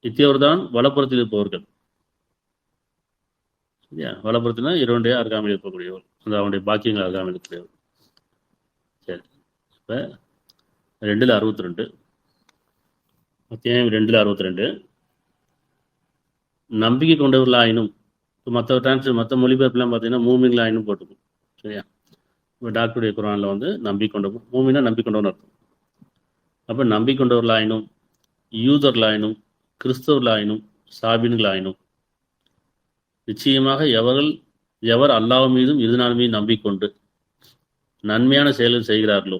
இத்தியவர்தான் வலப்புறத்தில் இருப்பவர்கள். சரியா? வலப்புறத்தினா இறைவனுடைய அருகாமையில் இருக்கக்கூடியவர், அந்த அவனுடைய பாக்கியங்கள் அருகாமையில் இருக்கக்கூடியவர். சரி, இப்போ 2:62, அத்தியாயம் 2:62, நம்பிக்கை கொண்டவர்களாயினும், இப்போ மற்ற மொழிபெயர்ப்புலாம் பார்த்தீங்கன்னா மூமின்களாயினும் போட்டுக்கும். சரியா? இப்போ டாக்டருடைய குரானில் வந்து நம்பிக்கொண்ட, மூமினா நம்பிக்கொண்டவன் அர்த்தம். அப்போ நம்பிக்கொண்டவர்களாயினும், யூதர்களாயினும், கிறிஸ்தவர்களாயினும், சாபின்களாயினும், நிச்சயமாக எவர் அல்லாஹ் மீதும் இறுதி நாள் மீதும் நம்பிக்கொண்டு நன்மையான செயல்கள் செய்கிறார்களோ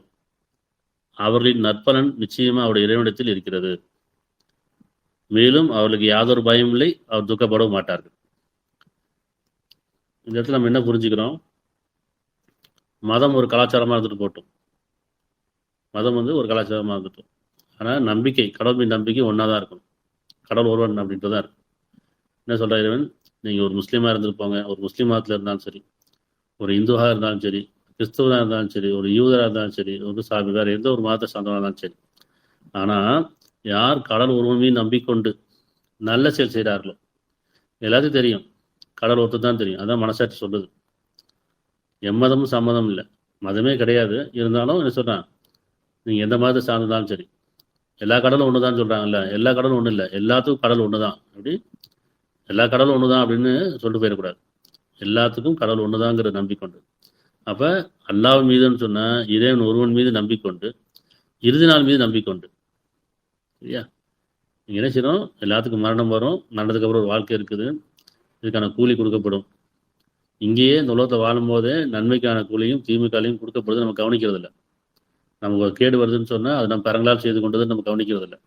அவர்களின் நற்பலன் நிச்சயமா அவருடைய இறைவனிடத்தில் இருக்கிறது. மேலும் அவர்களுக்கு யாதொரு பயம் இல்லை, அவர் துக்கப்படவும் மாட்டார்கள். இந்த இடத்துல நம்ம என்ன புரிஞ்சுக்கிறோம்? மதம் ஒரு கலாச்சாரமாக இருந்துட்டு போட்டோம். மதம் வந்து ஒரு கலாச்சாரமாக இருந்துட்டோம். ஆனால் நம்பிக்கை, கடவுள் மீது நம்பிக்கை ஒன்றா தான் இருக்கணும். கடவுள் ஒருவன் அப்படின்ட்டு தான் இருக்கும். என்ன சொல்கிற இறைவன், நீங்கள் ஒரு முஸ்லீமாக இருந்திருப்பாங்க, ஒரு முஸ்லீம் மதத்தில் இருந்தாலும் சரி, ஒரு இந்துவாக இருந்தாலும் சரி, கிறிஸ்துவனாக இருந்தாலும் சரி, ஒரு யூதராக இருந்தாலும் சரி, ஒரு சாமி வேறு எந்த ஒரு மதத்தை சார்ந்தவனாக இருந்தாலும் சரி, ஆனால் யார் கடவுள் ஒருவன் மீது நம்பிக்கொண்டு நல்ல செயல் செய்கிறார்களோ, எல்லாத்தையும் தெரியும், கடவுள் ஒருத்தர் தான் தெரியும், அதான் மனசாட்சி சொல்லுது. எம்மதமும் சம்மதம் இல்லை, மதமே கிடையாது, இருந்தாலும் என்ன சொல்கிறான், நீங்கள் எந்த மதத்தை சார்ந்ததாலும் சரி, எல்லா கடலும் ஒன்று தான் சொல்கிறாங்கல்ல, எல்லா கடலும் ஒன்றும் இல்லை, எல்லாத்துக்கும் கடல் ஒன்று தான். அப்படி எல்லா கடலும் ஒன்று தான் அப்படின்னு சொல்லிட்டு போயிடக்கூடாது. எல்லாத்துக்கும் கடவுள் ஒன்று தாங்கிற நம்பிக்கொண்டு, அப்போ அல்லாஹ் மீதுன்னு சொன்னால் இறைவன் ஒருவன் மீது நம்பிக்கொண்டு இறுதி நாள் மீது நம்பிக்கொண்டு, சரியா? நீங்கள் என்ன செய்யணும், எல்லாத்துக்கும் மரணம் வரும், நடந்ததுக்கப்புறம் ஒரு வாழ்க்கை இருக்குது, இதுக்கான கூலி கொடுக்கப்படும். இங்கேயே இந்த உலகத்தை வாழும்போதே நன்மைக்கான கூலியும் தீமைக்காலையும் கொடுக்கப்படுது, நம்ம கவனிக்கிறது இல்லை. நமக்கு ஒரு கேடு வருதுன்னு சொன்னால் அது நம்ம கரங்களால் செய்து கொண்டதுன்னு நம்ம கவனிக்கிறது இல்லை.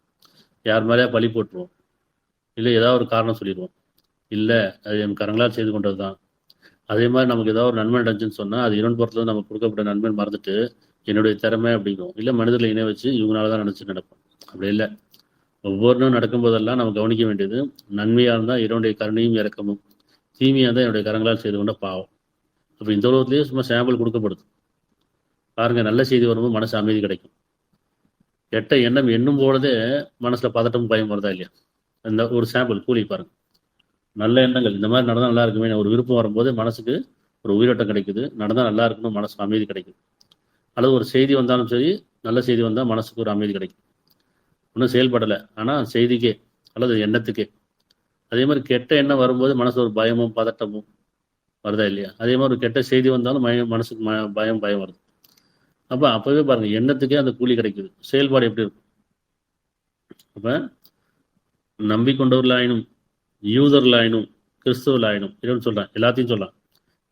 யார் மேலேயா பழி போட்டுருவோம், இல்லை ஏதாவது ஒரு காரணம் சொல்லிடுவோம், இல்லை அது என் கரங்களால் செய்து கொண்டது தான். அதே மாதிரி நமக்கு ஏதாவது ஒரு நன்மை நடந்துச்சுன்னு சொன்னால் அது இறைவன் புறத்துல நமக்கு கொடுக்கப்பட்ட நன்மை மறந்துட்டு என்னுடைய திறமை அப்படிங்கும், இல்லை மனிதர்களை இணை வச்சு இவங்களால தான் நினச்சி நடப்போம். அப்படி இல்லை, ஒவ்வொரு நாளும் நடக்கும்போதெல்லாம் நம்ம கவனிக்க வேண்டியது, நன்மையாக இருந்தால் இறைவனுடைய கருணையும் இறக்கமும், தீமையாக இருந்தால் என்னுடைய கரங்களால் செய்து கொண்ட பாவம். அப்போ இந்த உலகத்துலேயே சும்மா சாம்பிள் கொடுக்கப்படுது பாருங்க. நல்ல செய்தி வரும்போது மனசு அமைதி கிடைக்கும். கெட்ட எண்ணம் எண்ணும் பொழுதே மனசுல பதட்டம் பயம் வருதா இல்லையா? இந்த ஒரு சாம்பிள் கூலி பாருங்க. நல்ல எண்ணங்கள் இந்த மாதிரி நடந்தால் நல்லா இருக்குமே ஒரு விருப்பம் வரும்போது மனசுக்கு ஒரு உயிரோட்டம் கிடைக்குது, நடந்தால் நல்லா இருக்கணும், மனசுக்கு அமைதி கிடைக்குது. அல்லது ஒரு செய்தி வந்தாலும் சரி, நல்ல செய்தி வந்தால் மனசுக்கு ஒரு அமைதி கிடைக்கும். ஒன்றும் செயல்படலை, ஆனால் செய்திக்கே அல்லது எண்ணத்துக்கே. அதே மாதிரி கெட்ட எண்ணம் வரும்போது மனசு ஒரு பயமும் பதட்டமும் வருதா இல்லையா? அதே மாதிரி ஒரு கெட்ட செய்தி வந்தாலும் மனசுக்கு பயம் வருது. அப்பவே பாருங்க, எண்ணத்துக்கே அந்த கூலி கிடைக்குது, செயல்பாடு எப்படி இருக்கும்? அப்ப நம்பிக்கொண்டவர்களாயினும், யூதர்களாயினும், கிறிஸ்தவர்களாயினும், இறைவன் சொல்றான், எல்லாத்தையும் சொல்லலாம்.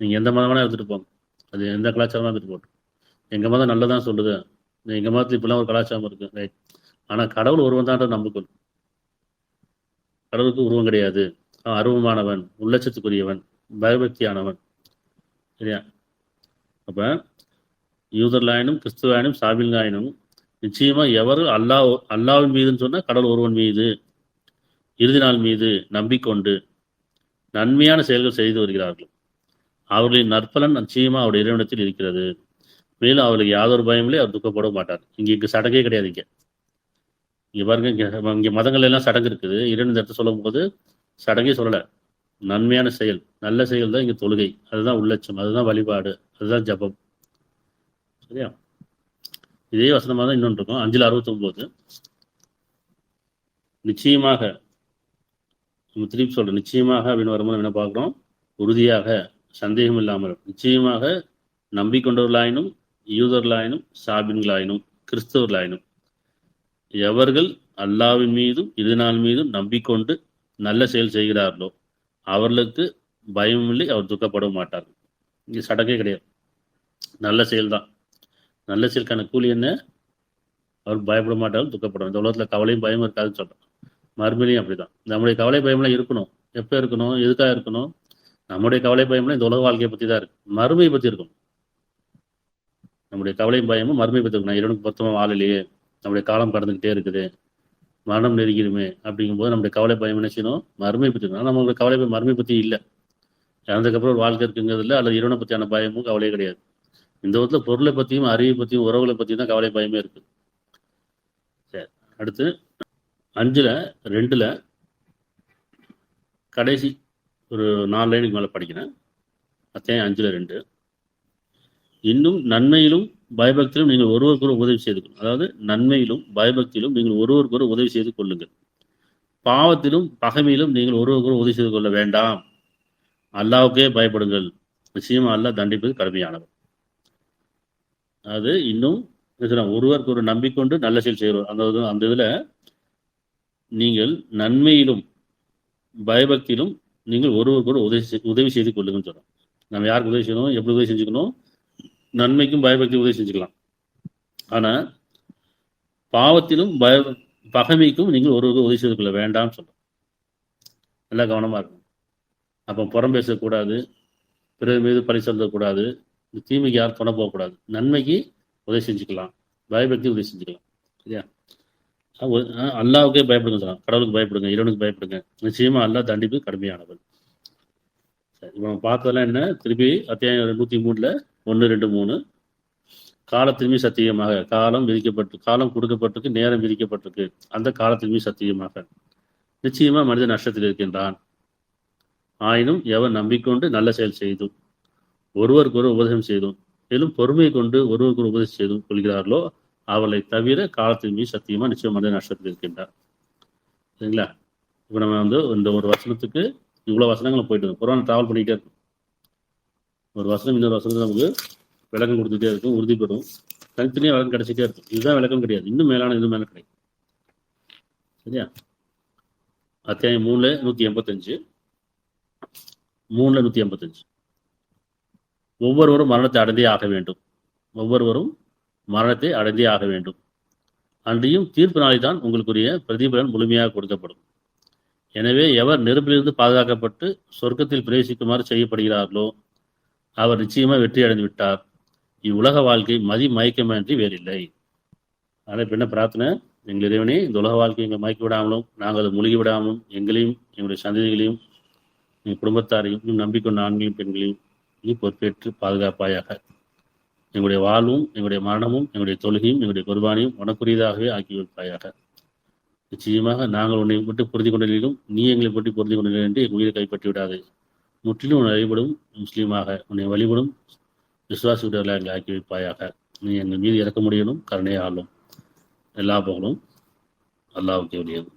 நீங்க எந்த மதமான எடுத்துட்டு போங்க, அது எந்த கலாச்சாரமா எடுத்துட்டு போட்டோம், எங்க மதம் நல்லதான் சொல்லுது, எங்க மதத்துல இப்பெல்லாம் ஒரு கலாச்சாரம் இருக்கு, ரைட். ஆனா கடவுள் ஒருவன் தான் நம்பிக்கொள். கடவுளுக்கு உருவம் கிடையாது, அவன் அருவமானவன், உள்ளட்சத்துக்குரியவன், பயபக்தியானவன், சரியா? அப்ப யூதர்களாயினும், கிறிஸ்துவாயினும், சாபின்காயினும், நிச்சயமா எவர் அல்லாவின் மீதுன்னு சொன்னா கடவுள் ஒருவன் மீது இறுதி நாள் மீது நம்பிக்கொண்டு நன்மையான செயல்கள் செய்து வருகிறார்கள், அவர்களின் நற்பலன் நிச்சயமா அவருடைய இறைவனத்தில் இருக்கிறது. மேலும் அவர்களுக்கு யாதொரு பயமில்லை, அவர் துக்கப்பட மாட்டார். இங்க சடங்கே கிடையாது. இங்க பாருங்க, இங்க மதங்கள் எல்லாம் சடங்கு இருக்குது. இறைவன் இடத்தை சொல்லும் போது சடங்கே சொல்லலை, நன்மையான செயல், நல்ல செயல் தான் இங்க தொழுகை, அதுதான் உள்ளட்சம், அதுதான் வழிபாடு, அதுதான் ஜபம், சரியா? இதே வசனமாக தான் இன்னொன்று இருக்கும், 5:69. நிச்சயமாக, நம்ம திருப்பி சொல்றோம், நிச்சயமாக அப்படின்னு வரும்போது என்ன பார்க்குறோம்? உறுதியாக, சந்தேகம் இல்லாமல், நிச்சயமாக நம்பிக்கொண்டவர்களாயினும், யூதர்களாயினும், சாபின்களாயினும், கிறிஸ்தவர்களாயினும், எவர்கள் அல்லாவின் மீதும் இறுதி நாள் மீதும் நம்பிக்கொண்டு நல்ல செயல் செய்கிறார்களோ அவர்களுக்கு பயமும் இல்லை, அவர் துக்கப்பட மாட்டார்கள். இங்கே சடங்கே கிடையாது, நல்ல செயல் தான். நல்ல செயலுக்கான கூலி என்ன? அவர் பயப்பட மாட்டார்கள், துக்கப்படும். இந்த உலகத்தில் கவலையும் பயமும் இருக்காதுன்னு சொல்கிறோம். மறுமையிலையும் அப்படிதான். நம்முடைய கவலை பயம்லாம் இருக்கணும். எப்போ இருக்கணும்? எதுக்காக இருக்கணும்? நம்முடைய கவலை பயம்லாம் இந்த உலக வாழ்க்கையை பற்றி தான் இருக்கு, மறுமையை பற்றி இருக்கணும். நம்முடைய கவலையும் பயமும் மறுமையை பற்றி இருக்கணும். இறைவனுக்கு பொருத்தமாக வாழலையே, நம்முடைய காலம் கடந்துக்கிட்டே இருக்குது, மரணம் நெருங்கிடுமே அப்படிங்கும்போது நம்முடைய கவலை பயம் என்ன செய்யணும்? மறுமை பற்றி இருக்கணும். நம்மளுடைய கவலை பயம் மறுமை பற்றி இல்லை. இறந்ததுக்கப்புறம் ஒரு வாழ்க்கை இருக்குங்கிறது இல்லை, அல்லது இறைவனை பற்றியான பயமும் கவலையே கிடையாது. இந்த விதத்தில் பொருளை பற்றியும் அறிவை பற்றியும் உறவுகளை பற்றியும் தான் கவலை பயமே இருக்குது. சரி, அடுத்து 5:2 கடைசி ஒரு 4 லைனுக்கு மேலே படிக்கிறேன். அத்தியாயம் 5:2. இன்னும் நன்மையிலும் பயபக்தியிலும் நீங்கள் ஒருவருக்கொரு உதவி செய்து கொள்ளுங்கள். அதாவது நன்மையிலும் பயபக்தியிலும் நீங்கள் ஒருவருக்கொரு உதவி செய்து கொள்ளுங்கள். பாவத்திலும் பகைமையிலும் நீங்கள் ஒருவருக்கொரு உதவி செய்து கொள்ள வேண்டாம். அல்லாஹ்வுக்கே பயப்படுங்கள். நிச்சயமா அல்லாஹ் தண்டிப்பது கடுமையானவர். அது இன்னும் ஒருவருக்கு ஒரு நம்பிக்கொண்டு நல்ல செயல் செய்கிறோம். அந்த இதில் நீங்கள் நன்மையிலும் பயபக்தியிலும் நீங்கள் ஒருவருக்கு ஒரு உதவி செய்து கொள்ளுங்கன்னு சொல்கிறோம். நம்ம யாருக்கு உதவி செய்யணும், எப்படி உதவி செஞ்சுக்கணும்? நன்மைக்கும் பயபக்தி உதவி செஞ்சுக்கலாம். ஆனால் பாவத்திலும் பகைமைக்கும் நீங்கள் ஒருவருக்கு உதவி செய்து கொள்ள வேண்டாம்னு சொல்கிறோம். நல்லா கவனமாக இருக்கணும். அப்போ புறம் பேசக்கூடாது, பிறர் மீது பழி சொல்லக்கூடாது, தீமைக்கு யாரும் துணை போகக்கூடாது. நன்மைக்கு உதவி செஞ்சுக்கலாம், பயபக்தி உதவி செஞ்சுக்கலாம். சரியா? அல்லாஹ்வுக்கே பயப்படுங்க சொல்லலாம். கடவுளுக்கு பயப்படுங்க, இறைவனுக்கு பயப்படுங்க. நிச்சயமா அல்லாஹ் தண்டிப்பு கடுமையானவன். சரி, இப்போ நம்ம பார்த்ததெல்லாம் என்ன? திருப்பி அத்தியாயம் 103 1, 2, 3. காலத்தின்மீ சத்தியமாக, காலம் கொடுக்கப்பட்டிருக்கு, நேரம் விதிக்கப்பட்டிருக்கு. அந்த காலத்தின்மீ சத்தியமாக நிச்சயமா மனிதன் நஷ்டத்தில் இருக்கின்றான். ஆயினும் எவர் நம்பிக்கொண்டு நல்ல செயல் செய்தும் ஒருவருக்கு ஒரு உபதேசம் செய்தும் மேலும் பொறுமை கொண்டு ஒருவருக்கு ஒரு உபதேசம் செய்தும் கொள்கிறார்களோ அவளை தவிர காலத்தின் மீது சத்தியமா நிச்சயம் மனித நஷ்டத்தில் இருக்கின்றார். சரிங்களா? இப்போ நம்ம இந்த ஒரு வசனத்துக்கு இவ்வளோ வசனங்கள் போயிட்டு இருக்கும். குர்ஆன் டிராவல் பண்ணிக்கிட்டே இருக்கும். ஒரு வசனம் இன்னொரு வசனத்துக்கு நமக்கு விளக்கம் கொடுத்துட்டே இருக்கும், உறுதி பெறும். தனித்தனியாக விளக்கம் கிடைச்சிட்டே இருக்கும். இதுதான் விளக்கம் கிடையாது, இன்னும் மேலான இது மேலே கிடைக்கும். சரியா? அத்தியாயம் 3 185. 3 185. ஒவ்வொருவரும் மரணத்தை அடைந்தே ஆக வேண்டும். ஒவ்வொருவரும் மரணத்தை அடைந்தே ஆக வேண்டும். அன்றியும் தீர்ப்பு நாளில்தான் உங்களுக்குரிய பிரதிபலன் முழுமையாக கொடுக்கப்படும். எனவே எவர் நெருப்பிலிருந்து பாதுகாக்கப்பட்டு சொர்க்கத்தில் பிரவேசிக்குமாறு செய்யப்படுகிறார்களோ அவர் நிச்சயமாக வெற்றி அடைந்து விட்டார். இவ்வுலக வாழ்க்கை மயக்கமின்றி வேறில்லை. அதனால் இப்போ என்ன பிரார்த்தனை? எங்கள் இறைவனே, இந்த உலக வாழ்க்கை எங்களை மயக்கி விடாமலும் நாங்கள் அதை முழுகி விடாமலும் எங்களையும் எங்களுடைய சந்ததிகளையும் எங்கள் குடும்பத்தாரையும் நம்பிக்கொண்ட ஆண்களையும் பெண்களையும் நீ பொறுப்பேற்று பாதுகாப்பாயாக. எங்களுடைய வாழ்வும் எங்களுடைய மரணமும் எங்களுடைய தொழுகையும் எங்களுடைய குர்பானியும் உனக்குரியதாகவே ஆக்கி வைப்பாயாக. நிச்சயமாக நாங்கள் உன்னை விட்டு பொருந்தி கொண்டிருக்கிறோம், நீ எங்களை பற்றி பொருந்தி கொண்டிருக்கிறோம் என்று எங்கள் உயிரை கைப்பற்றி விடாது. முற்றிலும் உன்னை வழிபடும் முஸ்லீமாக, உன்னை வழிபடும் விசுவாசி விடவர்களை எங்களை ஆக்கி வைப்பாயாக. நீ எங்கள் மீது இறக்க முடியணும், கருணையாலும். எல்லா புகழும் அல்லாஹ்வுக்கே உரியது.